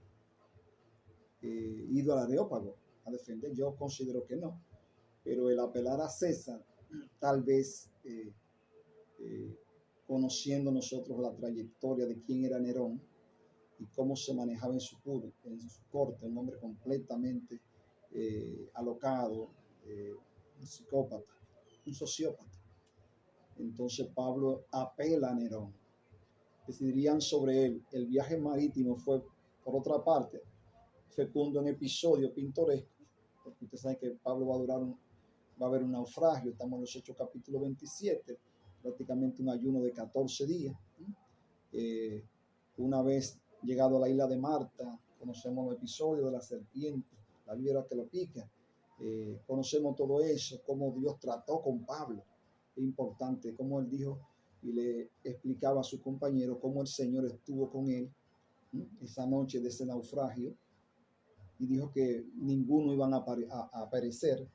ido al Areópago a defender. Yo considero que no, pero el apelar a César, tal vez conociendo nosotros la trayectoria de quién era Nerón y cómo se manejaba en su corte, un hombre completamente alocado, un psicópata, un sociópata. Entonces Pablo apela a Nerón. Decidirían sobre él. El viaje marítimo fue, por otra parte, fecundo en episodios pintorescos, porque usted sabe que Pablo va a haber un naufragio. Estamos en los Hechos capítulo 27, prácticamente un ayuno de 14 días. Una vez llegado a la isla de Marta, conocemos los episodios de la serpiente, la víbora que lo pica. Conocemos todo eso, cómo Dios trató con Pablo. Es importante, cómo él dijo y le explicaba a su compañero cómo el Señor estuvo con él esa noche de ese naufragio, y dijo que ninguno iban a perecer.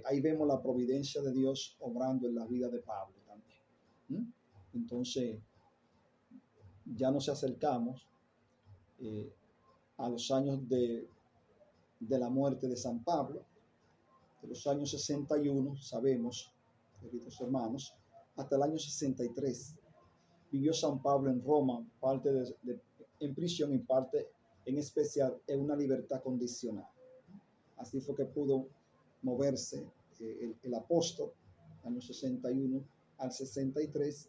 Ahí vemos la providencia de Dios obrando en la vida de Pablo también. Entonces, ya nos acercamos a los años de la muerte de San Pablo. De los años 61, sabemos, queridos hermanos, hasta el año 63 vivió San Pablo en Roma, parte en prisión y parte en especial en una libertad condicional. Así fue que pudo moverse el apóstol, año 61 al 63,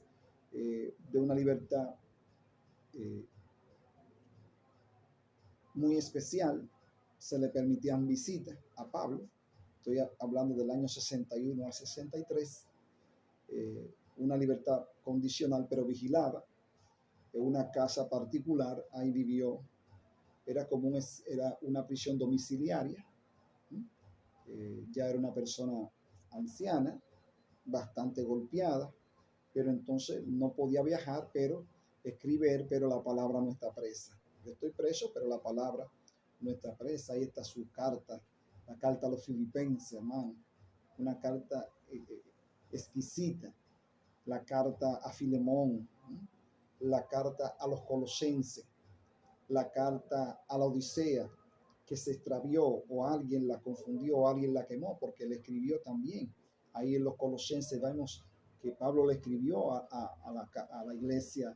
de una libertad muy especial. Se le permitían visitas a Pablo. Estoy hablando del año 61 al 63. Una libertad condicional pero vigilada. En una casa particular, ahí vivió. Era una prisión domiciliaria. Ya era una persona anciana, bastante golpeada, pero entonces no podía viajar, pero escribir, pero la palabra no está presa. Yo estoy preso, pero la palabra no está presa. Ahí está su carta, la carta a los filipenses, hermano, una carta exquisita, la carta a Filemón, la carta a los colosenses, la carta a la Odisea, que se extravió o alguien la confundió o alguien la quemó, porque le escribió también. Ahí en los Colosenses vemos que Pablo le escribió a la iglesia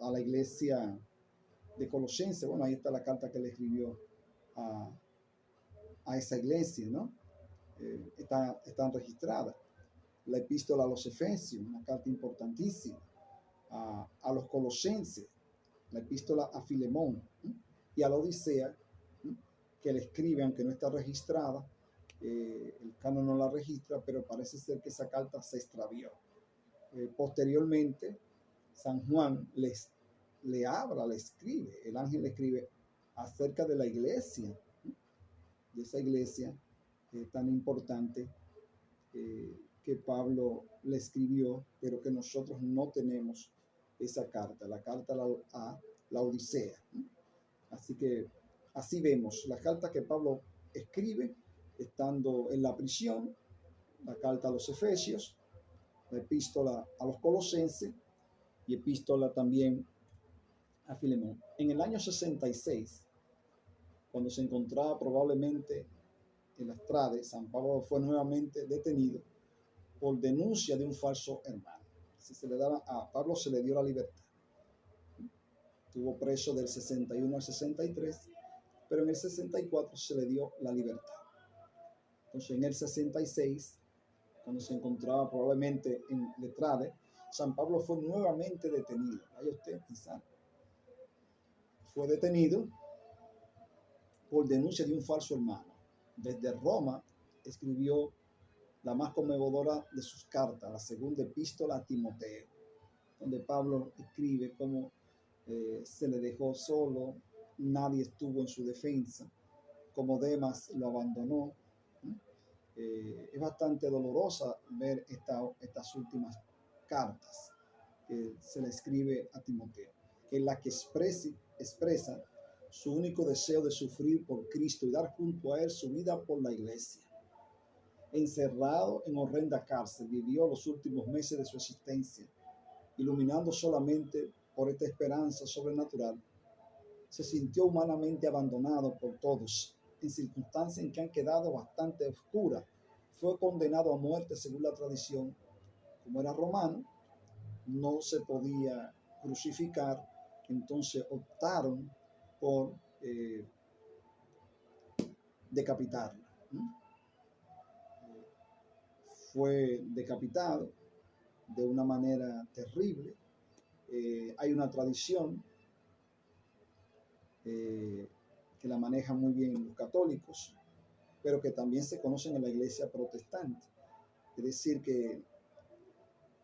a la iglesia de Colosenses. Bueno, ahí está la carta que le escribió a esa iglesia, ¿no? Están registradas. La epístola a los Efesios, una carta importantísima. A los Colosenses, la epístola a Filemón, y a la Odisea, que le escribe, aunque no está registrada. El canon no la registra, pero parece ser que esa carta se extravió. Posteriormente, San Juan le habla, le escribe, el ángel le escribe acerca de la iglesia, de esa iglesia tan importante que Pablo le escribió, pero que nosotros no tenemos esa carta, la carta a la Odisea. Así que así vemos la carta que Pablo escribe estando en la prisión, la carta a los Efesios, la epístola a los Colosenses y epístola también a Filemón. En el año 66, cuando se encontraba probablemente en la estrada, San Pablo fue nuevamente detenido por denuncia de un falso hermano. Si se le daba a Pablo, se le dio la libertad. Estuvo preso del 61 al 63, pero en el 64 se le dio la libertad. Entonces, en el 66, cuando se encontraba probablemente en Letrade, San Pablo fue nuevamente detenido. Vaya usted a pensar. Fue detenido por denuncia de un falso hermano. Desde Roma escribió la más conmovedora de sus cartas, la segunda epístola a Timoteo, donde Pablo escribe cómo se le dejó solo, nadie estuvo en su defensa, como Demas lo abandonó. Es bastante dolorosa ver estas últimas cartas que se le escribe a Timoteo, en la que expresa su único deseo de sufrir por Cristo y dar junto a él su vida por la iglesia. Encerrado en horrenda cárcel, vivió los últimos meses de su existencia, iluminando solamente por esta esperanza sobrenatural. Se sintió humanamente abandonado por todos, en circunstancias en que han quedado bastante oscuras. Fue condenado a muerte según la tradición. Como era romano, no se podía crucificar, entonces optaron por decapitarlo. Fue decapitado de una manera terrible. Hay una tradición que la manejan muy bien los católicos, pero que también se conocen en la iglesia protestante. Es decir, que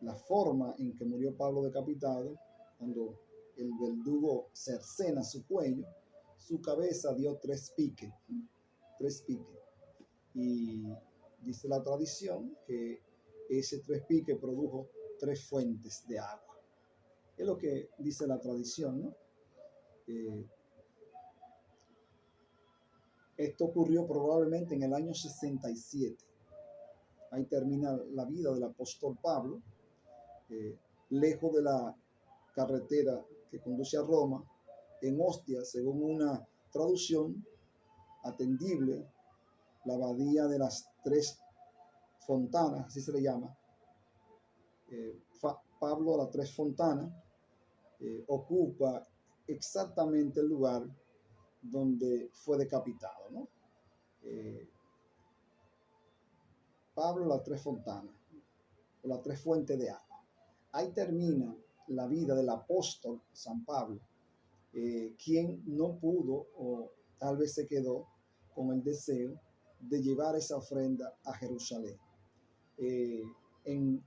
la forma en que murió Pablo decapitado, cuando el verdugo cercena su cuello, su cabeza dio tres piques. Y dice la tradición que ese tres piques produjo tres fuentes de agua. Es lo que dice la tradición, ¿no? Esto ocurrió probablemente en el año 67. Ahí termina la vida del apóstol Pablo, lejos de la carretera que conduce a Roma, en Ostia, según una traducción atendible, la abadía de las tres fontanas, así se le llama. Pablo a las tres fontanas ocupa exactamente el lugar donde fue decapitado, ¿no? Pablo las tres fontanas. o las tres fuentes de agua. Ahí termina la vida del apóstol San Pablo, quien no pudo o tal vez se quedó con el deseo de llevar esa ofrenda a Jerusalén. En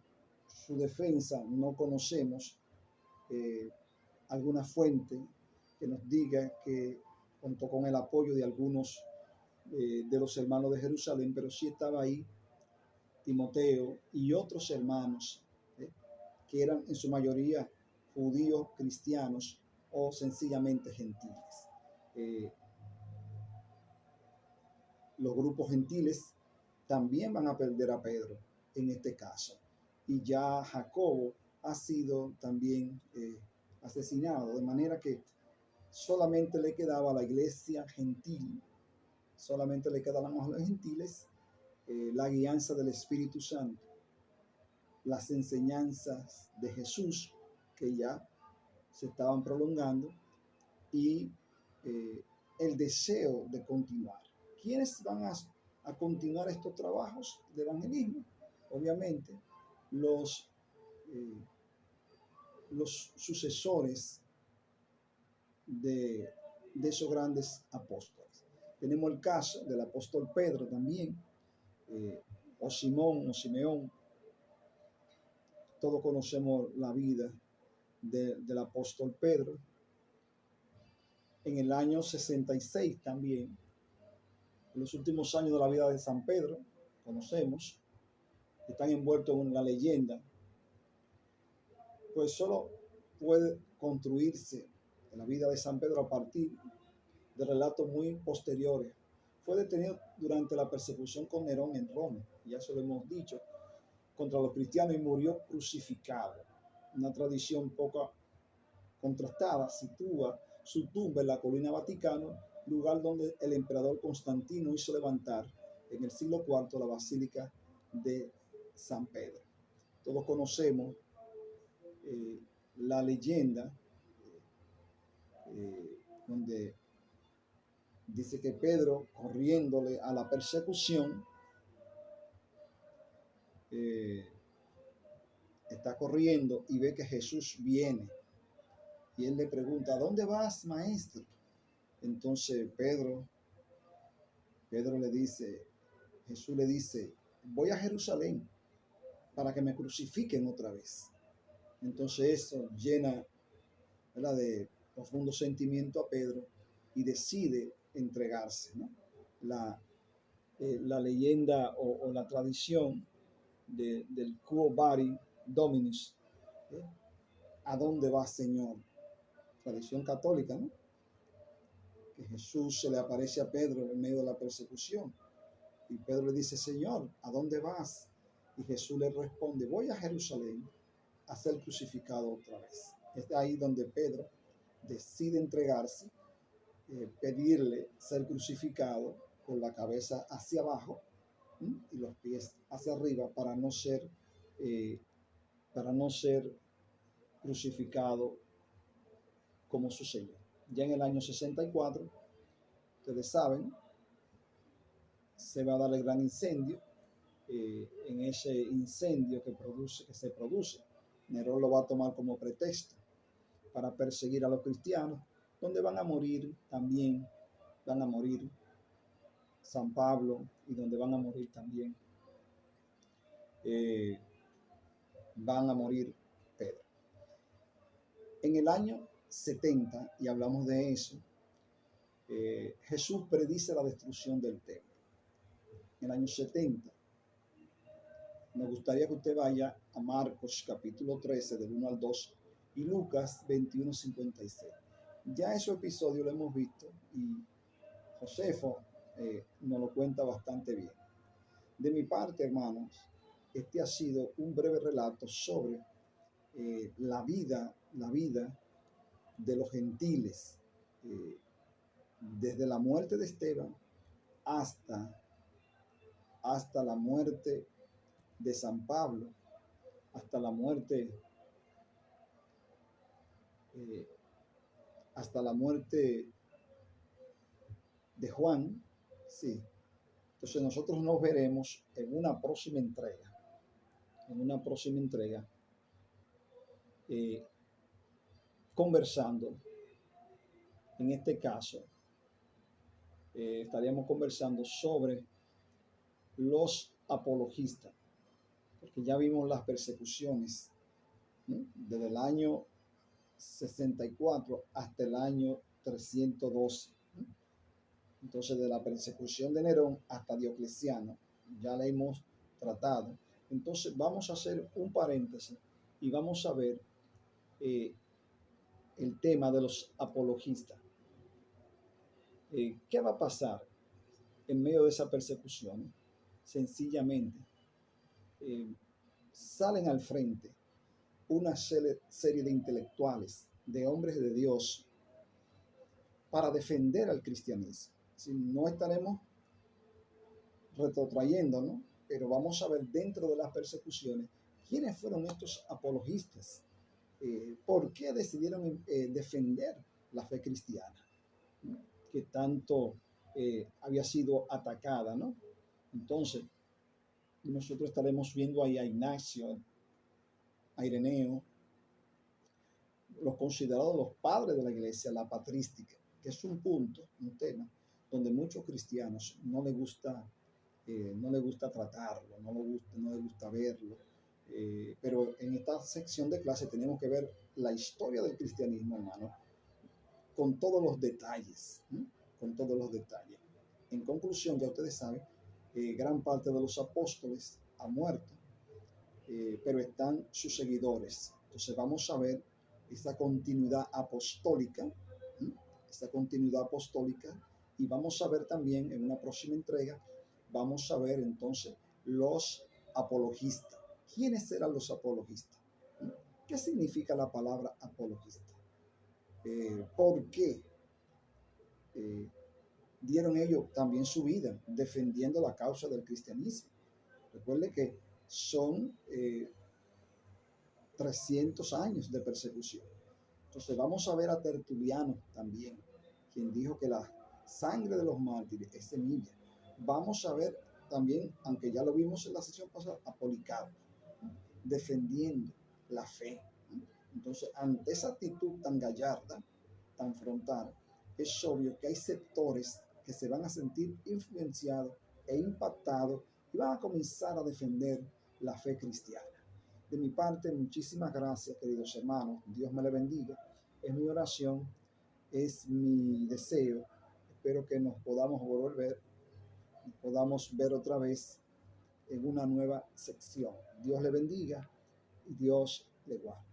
su defensa no conocemos alguna fuente que nos diga que contó con el apoyo de algunos de los hermanos de Jerusalén, pero sí estaba ahí Timoteo y otros hermanos que eran en su mayoría judíos, cristianos o sencillamente gentiles. Los grupos gentiles también van a perder a Pedro en este caso. Y ya Jacobo ha sido también asesinado, de manera que solamente le quedaba a la iglesia gentil, solamente le quedaban a los gentiles la guianza del Espíritu Santo, las enseñanzas de Jesús que ya se estaban prolongando y el deseo de continuar. ¿Quiénes van a continuar estos trabajos de evangelismo? Obviamente, los sucesores de esos grandes apóstoles. Tenemos el caso del apóstol Pedro también, o Simón o Simeón. Todos conocemos la vida del apóstol Pedro. En el año 66 también, en los últimos años de la vida de San Pedro, conocemos, están envueltos en la leyenda, pues solo puede construirse en la vida de San Pedro a partir de relatos muy posteriores. Fue detenido durante la persecución con Nerón en Roma, ya se lo hemos dicho, contra los cristianos, y murió crucificado. Una tradición poco contrastada sitúa su tumba en la colina Vaticano, lugar donde el emperador Constantino hizo levantar en el siglo IV la Basílica de San Pedro. Todos conocemos la leyenda donde dice que Pedro, corriéndole a la persecución, está corriendo y ve que Jesús viene. Y él le pregunta, ¿a dónde vas, maestro? Entonces Pedro le dice, Jesús le dice, voy a Jerusalén para que me crucifiquen otra vez. Entonces eso llena, ¿verdad?, de profundo sentimiento a Pedro y decide entregarse, ¿no? La leyenda o la tradición del Quo Vadis Dominus, ¿a dónde va, Señor? Tradición católica, ¿no? Que Jesús se le aparece a Pedro en medio de la persecución y Pedro le dice, Señor, ¿a dónde vas? Y Jesús le responde, voy a Jerusalén a ser crucificado otra vez. Es ahí donde Pedro decide entregarse, pedirle ser crucificado con la cabeza hacia abajo y los pies hacia arriba para no ser crucificado como su Señor. Ya en el año 64, ustedes saben, se va a dar el gran incendio. En ese incendio que se produce, Nerón lo va a tomar como pretexto para perseguir a los cristianos, donde van a morir también, van a morir San Pablo y donde van a morir también, van a morir Pedro. En el año 70, y hablamos de eso, Jesús predice la destrucción del templo. En el año 70, me gustaría que usted vaya a Marcos capítulo 13, del 1 al 2, y Lucas 21, 56. Ya esos episodios lo hemos visto y Josefo nos lo cuenta bastante bien. De mi parte, hermanos, este ha sido un breve relato sobre la vida de los gentiles, desde la muerte de Esteban hasta la muerte de San Pablo, hasta la muerte de Juan. Sí. Entonces nosotros nos veremos en una próxima entrega. en una próxima entrega, eh, conversando. En este caso, estaríamos conversando sobre los apologistas, porque ya vimos las persecuciones, ¿no?, desde el año 64 hasta el año 312. ¿No? Entonces, de la persecución de Nerón hasta Diocleciano, ya la hemos tratado. Entonces, vamos a hacer un paréntesis y vamos a ver el tema de los apologistas. ¿Qué va a pasar en medio de esa persecución? Sencillamente, salen al frente una serie de intelectuales, de hombres de Dios, para defender al cristianismo. Si no estaremos retrotrayéndonos, pero vamos a ver dentro de las persecuciones quiénes fueron estos apologistas, por qué decidieron defender la fe cristiana, ¿no?, que tanto había sido atacada, ¿no? Entonces, nosotros estaremos viendo ahí a Ignacio, a Ireneo, los considerados los padres de la iglesia, la patrística, que es un punto, un tema, donde muchos cristianos no les gusta tratarlo, no les gusta verlo. Pero en esta sección de clase tenemos que ver la historia del cristianismo, hermano, con todos los detalles, ¿no?, con todos los detalles. En conclusión, ya ustedes saben, gran parte de los apóstoles ha muerto, pero están sus seguidores. Entonces vamos a ver esta continuidad apostólica, ¿no?, esta continuidad apostólica, y vamos a ver también en una próxima entrega, vamos a ver entonces los apologistas. ¿Quiénes eran los apologistas? ¿Qué significa la palabra apologista? ¿Por qué dieron ellos también su vida defendiendo la causa del cristianismo? Recuerde que son 300 años de persecución. Entonces vamos a ver a Tertuliano también, quien dijo que la sangre de los mártires es semilla. Vamos a ver también, aunque ya lo vimos en la sesión pasada, a Policarpo, ¿no?, defendiendo la fe, ¿no? Entonces, ante esa actitud tan gallarda, tan frontal, es obvio que hay sectores que se van a sentir influenciados e impactados y van a comenzar a defender la fe cristiana. De mi parte, muchísimas gracias, queridos hermanos. Dios me le bendiga. Es mi oración, es mi deseo. Espero que nos podamos volver, nos podamos ver otra vez en una nueva sección. Dios le bendiga y Dios le guarde.